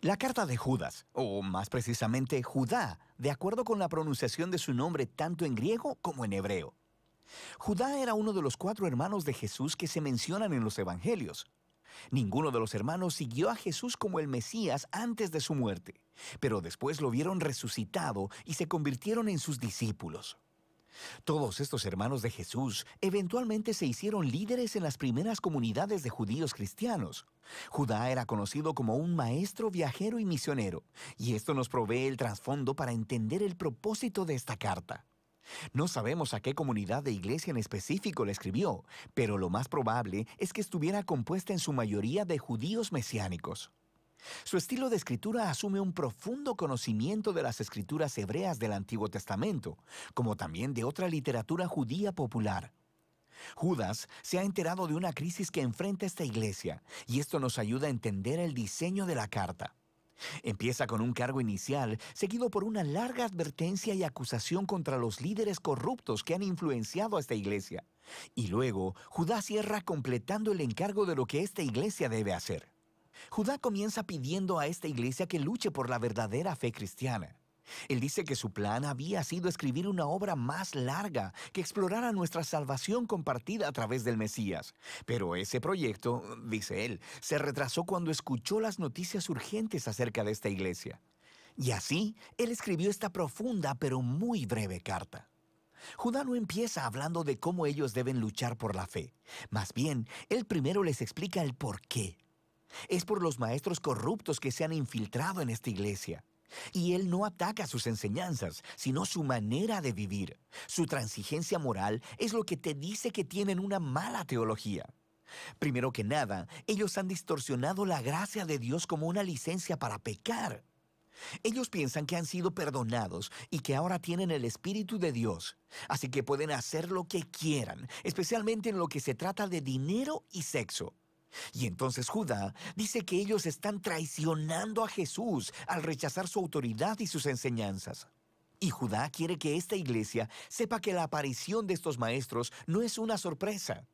La carta de Judas, o más precisamente Judá, de acuerdo con la pronunciación de su nombre tanto en griego como en hebreo. Judá era uno de los 4 hermanos de Jesús que se mencionan en los Evangelios. Ninguno de los hermanos siguió a Jesús como el Mesías antes de su muerte, pero después lo vieron resucitado y se convirtieron en sus discípulos. Todos estos hermanos de Jesús eventualmente se hicieron líderes en las primeras comunidades de judíos cristianos. Judá era conocido como un maestro viajero y misionero, y esto nos provee el trasfondo para entender el propósito de esta carta. No sabemos a qué comunidad de iglesia en específico le escribió, pero lo más probable es que estuviera compuesta en su mayoría de judíos mesiánicos. Su estilo de escritura asume un profundo conocimiento de las escrituras hebreas del Antiguo Testamento, como también de otra literatura judía popular. Judas se ha enterado de una crisis que enfrenta esta iglesia, y esto nos ayuda a entender el diseño de la carta. Empieza con un cargo inicial, seguido por una larga advertencia y acusación contra los líderes corruptos que han influenciado a esta iglesia. Y luego, Judá cierra completando el encargo de lo que esta iglesia debe hacer. Judá comienza pidiendo a esta iglesia que luche por la verdadera fe cristiana. Él dice que su plan había sido escribir una obra más larga que explorara nuestra salvación compartida a través del Mesías. Pero ese proyecto, dice él, se retrasó cuando escuchó las noticias urgentes acerca de esta iglesia. Y así, él escribió esta profunda pero muy breve carta. Judá no empieza hablando de cómo ellos deben luchar por la fe. Más bien, él primero les explica el por qué. Es por los maestros corruptos que se han infiltrado en esta iglesia. Y él no ataca sus enseñanzas, sino su manera de vivir. Su transigencia moral es lo que te dice que tienen una mala teología. Primero que nada, ellos han distorsionado la gracia de Dios como una licencia para pecar. Ellos piensan que han sido perdonados y que ahora tienen el Espíritu de Dios, así que pueden hacer lo que quieran, especialmente en lo que se trata de dinero y sexo. Y entonces Judá dice que ellos están traicionando a Jesús al rechazar su autoridad y sus enseñanzas. Y Judá quiere que esta iglesia sepa que la aparición de estos maestros no es una sorpresa.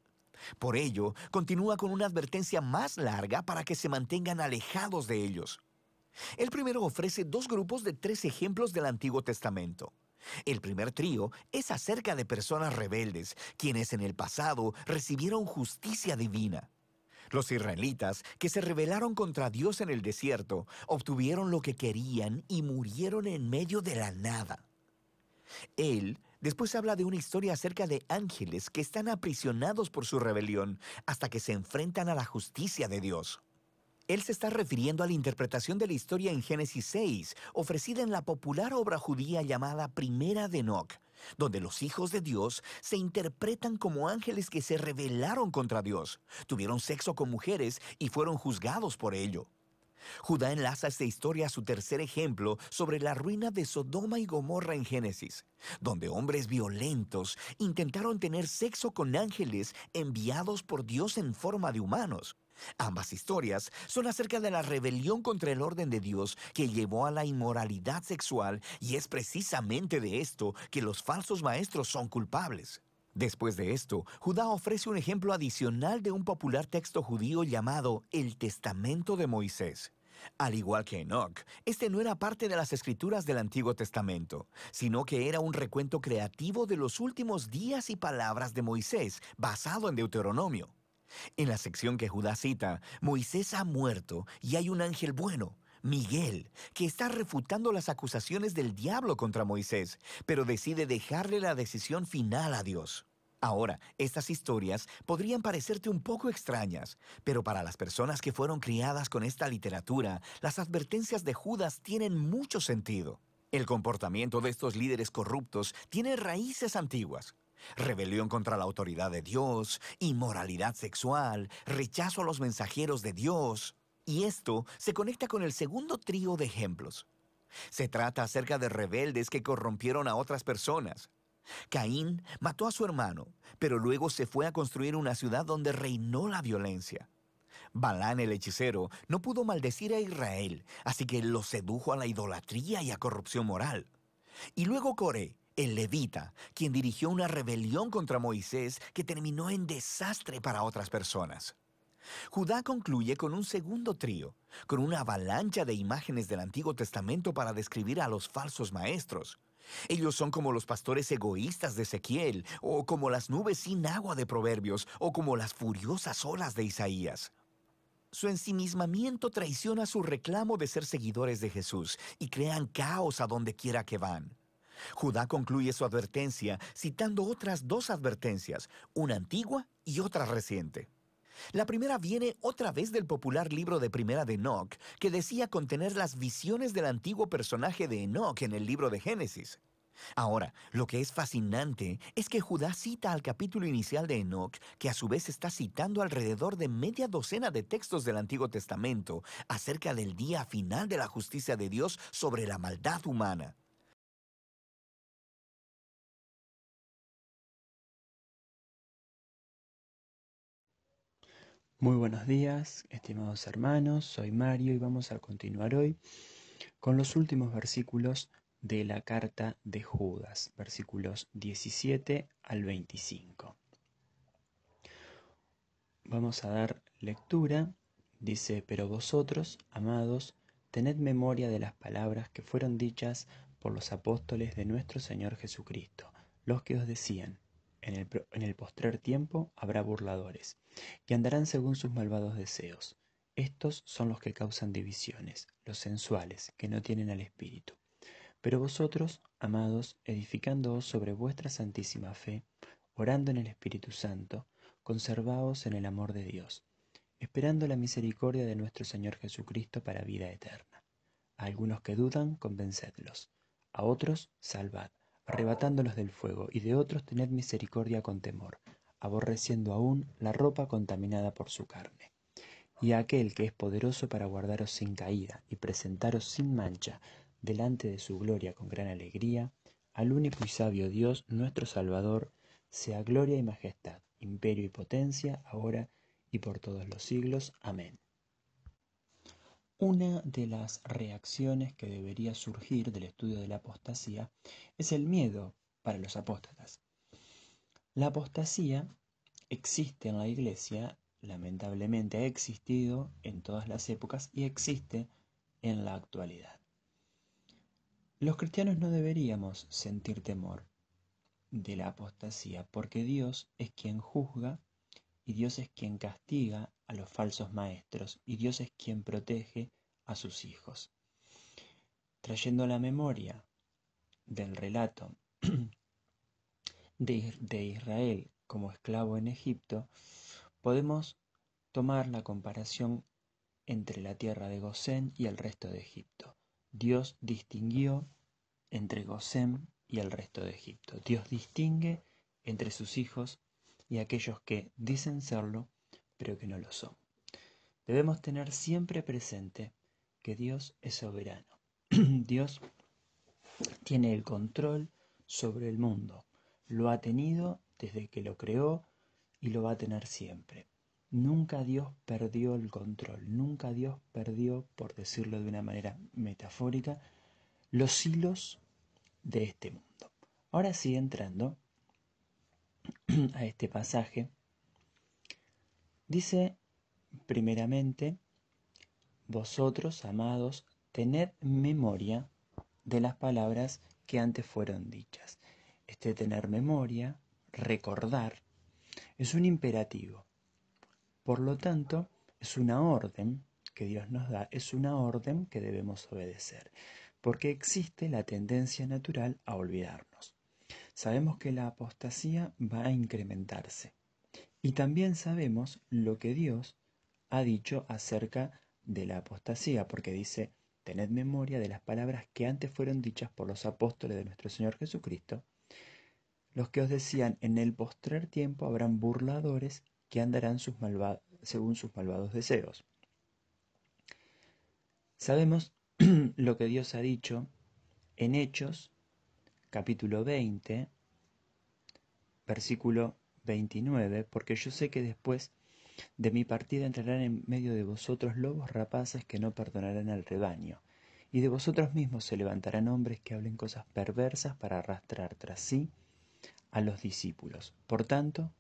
Por ello, continúa con una advertencia más larga para que se mantengan alejados de ellos. El primero ofrece 2 grupos de 3 ejemplos del Antiguo Testamento. El primer trío es acerca de personas rebeldes, quienes en el pasado recibieron justicia divina. Los israelitas, que se rebelaron contra Dios en el desierto, obtuvieron lo que querían y murieron en medio de la nada. Él después habla de una historia acerca de ángeles que están aprisionados por su rebelión hasta que se enfrentan a la justicia de Dios. Él se está refiriendo a la interpretación de la historia en Génesis 6, ofrecida en la popular obra judía llamada Primera de Enoc, donde los hijos de Dios se interpretan como ángeles que se rebelaron contra Dios, tuvieron sexo con mujeres y fueron juzgados por ello. Judá enlaza esta historia a su tercer ejemplo sobre la ruina de Sodoma y Gomorra en Génesis, donde hombres violentos intentaron tener sexo con ángeles enviados por Dios en forma de humanos. Ambas historias son acerca de la rebelión contra el orden de Dios que llevó a la inmoralidad sexual, y es precisamente de esto que los falsos maestros son culpables. Después de esto, Judá ofrece un ejemplo adicional de un popular texto judío llamado el Testamento de Moisés. Al igual que Enoc, este no era parte de las escrituras del Antiguo Testamento, sino que era un recuento creativo de los últimos días y palabras de Moisés, basado en Deuteronomio. En la sección que Judá cita, Moisés ha muerto y hay un ángel bueno, Miguel, que está refutando las acusaciones del diablo contra Moisés, pero decide dejarle la decisión final a Dios. Ahora, estas historias podrían parecerte un poco extrañas, pero para las personas que fueron criadas con esta literatura, las advertencias de Judas tienen mucho sentido. El comportamiento de estos líderes corruptos tiene raíces antiguas. Rebelión contra la autoridad de Dios, inmoralidad sexual, rechazo a los mensajeros de Dios. Y esto se conecta con el segundo trío de ejemplos. Se trata acerca de rebeldes que corrompieron a otras personas. Caín mató a su hermano, pero luego se fue a construir una ciudad donde reinó la violencia. Balán el hechicero no pudo maldecir a Israel, así que lo sedujo a la idolatría y a corrupción moral. Y luego Coré, el levita, quien dirigió una rebelión contra Moisés que terminó en desastre para otras personas. Judá concluye con un segundo trío, con una avalancha de imágenes del Antiguo Testamento para describir a los falsos maestros. Ellos son como los pastores egoístas de Ezequiel, o como las nubes sin agua de Proverbios, o como las furiosas olas de Isaías. Su ensimismamiento traiciona su reclamo de ser seguidores de Jesús y crean caos a donde quiera que van. Judá concluye su advertencia citando otras dos advertencias, una antigua y otra reciente. La primera viene otra vez del popular libro de Primera de Enoc, que decía contener las visiones del antiguo personaje de Enoc en el libro de Génesis. Ahora, lo que es fascinante es que Judá cita al capítulo inicial de Enoc, que a su vez está citando alrededor de media docena de textos del Antiguo Testamento acerca del día final de la justicia de Dios sobre la maldad humana. Muy buenos días, estimados hermanos, soy Mario y vamos a continuar hoy con los últimos versículos de la carta de Judas, versículos 17 al 25. Vamos a dar lectura, dice, pero vosotros, amados, tened memoria de las palabras que fueron dichas por los apóstoles de nuestro Señor Jesucristo, los que os decían, en el postrer tiempo habrá burladores, que andarán según sus malvados deseos. Estos son los que causan divisiones, los sensuales, que no tienen al Espíritu. Pero vosotros, amados, edificándoos sobre vuestra santísima fe, orando en el Espíritu Santo, conservaos en el amor de Dios, esperando la misericordia de nuestro Señor Jesucristo para vida eterna. A algunos que dudan, convencedlos; a otros, salvad, arrebatándolos del fuego; y de otros tened misericordia con temor, aborreciendo aún la ropa contaminada por su carne. Y a aquel que es poderoso para guardaros sin caída y presentaros sin mancha delante de su gloria con gran alegría, al único y sabio Dios, nuestro Salvador, sea gloria y majestad, imperio y potencia, ahora y por todos los siglos. Amén. Una de las reacciones que debería surgir del estudio de la apostasía es el miedo para los apóstatas. La apostasía existe en la Iglesia, lamentablemente ha existido en todas las épocas y existe en la actualidad. Los cristianos no deberíamos sentir temor de la apostasía porque Dios es quien juzga y Dios es quien castiga a los falsos maestros y Dios es quien protege a sus hijos. Trayendo a la memoria del relato de Israel como esclavo en Egipto, podemos tomar la comparación entre la tierra de Gosén y el resto de Egipto. Dios distinguió entre Gosén y el resto de Egipto. Dios distingue entre sus hijos y aquellos que dicen serlo, pero que no lo son. Debemos tener siempre presente que Dios es soberano. Dios tiene el control sobre el mundo. Lo ha tenido desde que lo creó y lo va a tener siempre. Nunca Dios perdió el control, nunca Dios perdió, por decirlo de una manera metafórica, los hilos de este mundo. Ahora sí, entrando a este pasaje, dice primeramente, vosotros, amados, tened memoria de las palabras que antes fueron dichas. Este tener memoria, recordar, es un imperativo. Por lo tanto, es una orden que Dios nos da, es una orden que debemos obedecer, porque existe la tendencia natural a olvidarnos. Sabemos que la apostasía va a incrementarse y también sabemos lo que Dios ha dicho acerca de la apostasía, porque dice, tened memoria de las palabras que antes fueron dichas por los apóstoles de nuestro Señor Jesucristo, los que os decían, en el postrer tiempo habrán burladores que andarán según sus malvados deseos. Sabemos lo que Dios ha dicho en Hechos, capítulo 20, versículo 29, porque yo sé que después de mi partida entrarán en medio de vosotros lobos rapaces que no perdonarán al rebaño, y de vosotros mismos se levantarán hombres que hablen cosas perversas para arrastrar tras sí a los discípulos. Por tanto,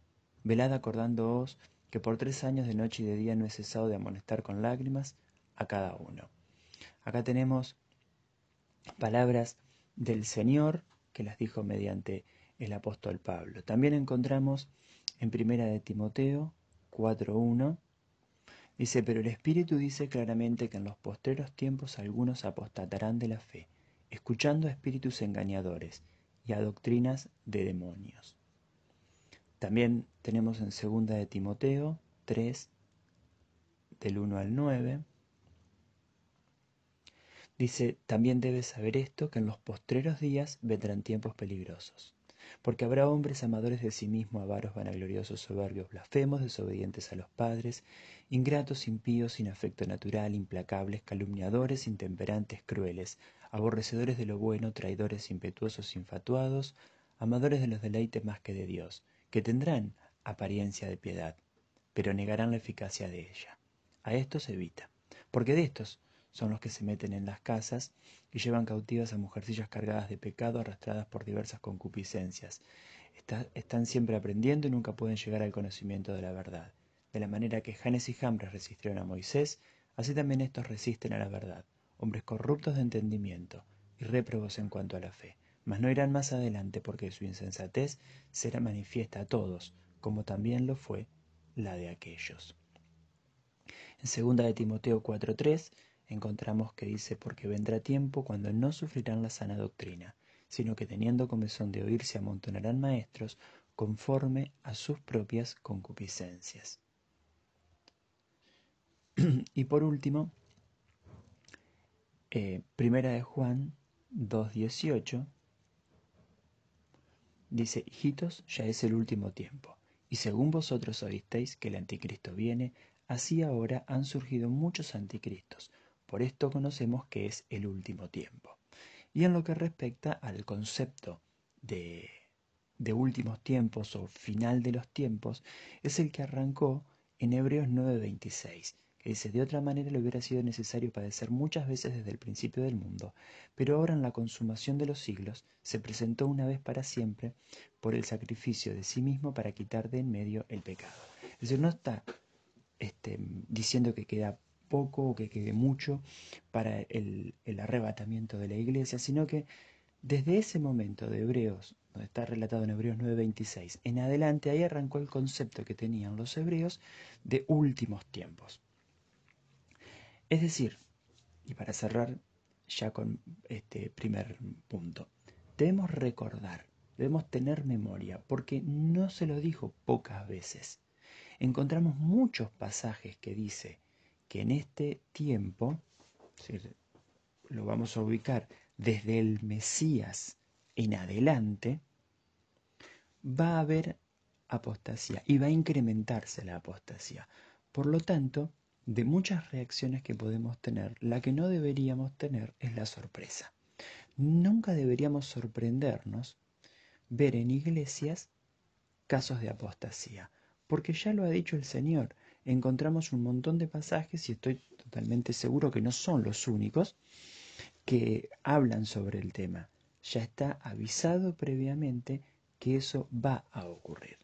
velad acordándoos que por 3 años de noche y de día no he cesado de amonestar con lágrimas a cada uno. Acá tenemos palabras del Señor que las dijo mediante el apóstol Pablo. También encontramos en Primera de Timoteo 4:1, dice, pero el Espíritu dice claramente que en los postreros tiempos algunos apostatarán de la fe, escuchando a espíritus engañadores y a doctrinas de demonios. También tenemos en 2 de Timoteo 3, del 1 al 9, dice, también debes saber esto, que en los postreros días vendrán tiempos peligrosos. Porque habrá hombres amadores de sí mismos, avaros, vanagloriosos, soberbios, blasfemos, desobedientes a los padres, ingratos, impíos, sin afecto natural, implacables, calumniadores, intemperantes, crueles, aborrecedores de lo bueno, traidores, impetuosos, infatuados, amadores de los deleites más que de Dios, que tendrán apariencia de piedad, pero negarán la eficacia de ella. A estos evita, porque de estos son los que se meten en las casas y llevan cautivas a mujercillas cargadas de pecado, arrastradas por diversas concupiscencias. Están siempre aprendiendo y nunca pueden llegar al conocimiento de la verdad. De la manera que Janes y Jambres resistieron a Moisés, así también estos resisten a la verdad, hombres corruptos de entendimiento y réprobos en cuanto a la fe. Mas no irán más adelante porque su insensatez será manifiesta a todos, como también lo fue la de aquellos. En 2 de Timoteo 4:3 encontramos que dice, porque vendrá tiempo cuando no sufrirán la sana doctrina, sino que teniendo comezón de oír se amontonarán maestros conforme a sus propias concupiscencias. Y por último, Primera de Juan 2:18 dice, hijitos, ya es el último tiempo, y según vosotros oísteis que el anticristo viene, así ahora han surgido muchos anticristos. Por esto conocemos que es el último tiempo. Y en lo que respecta al concepto de últimos tiempos o final de los tiempos, es el que arrancó en Hebreos 9:26, que dice, de otra manera le hubiera sido necesario padecer muchas veces desde el principio del mundo, pero ahora en la consumación de los siglos se presentó una vez para siempre por el sacrificio de sí mismo para quitar de en medio el pecado. Es decir, no está diciendo que queda poco o que quede mucho para el arrebatamiento de la iglesia, sino que desde ese momento de Hebreos, donde está relatado en Hebreos 9:26, en adelante ahí arrancó el concepto que tenían los hebreos de últimos tiempos. Es decir, y para cerrar ya con este primer punto, debemos recordar, debemos tener memoria, porque no se lo dijo pocas veces. Encontramos muchos pasajes que dice que en este tiempo, es decir, lo vamos a ubicar desde el Mesías en adelante, va a haber apostasía y va a incrementarse la apostasía. Por lo tanto, de muchas reacciones que podemos tener, la que no deberíamos tener es la sorpresa. Nunca deberíamos sorprendernos ver en iglesias casos de apostasía, porque ya lo ha dicho el Señor. Encontramos un montón de pasajes, y estoy totalmente seguro que no son los únicos, que hablan sobre el tema. Ya está avisado previamente que eso va a ocurrir.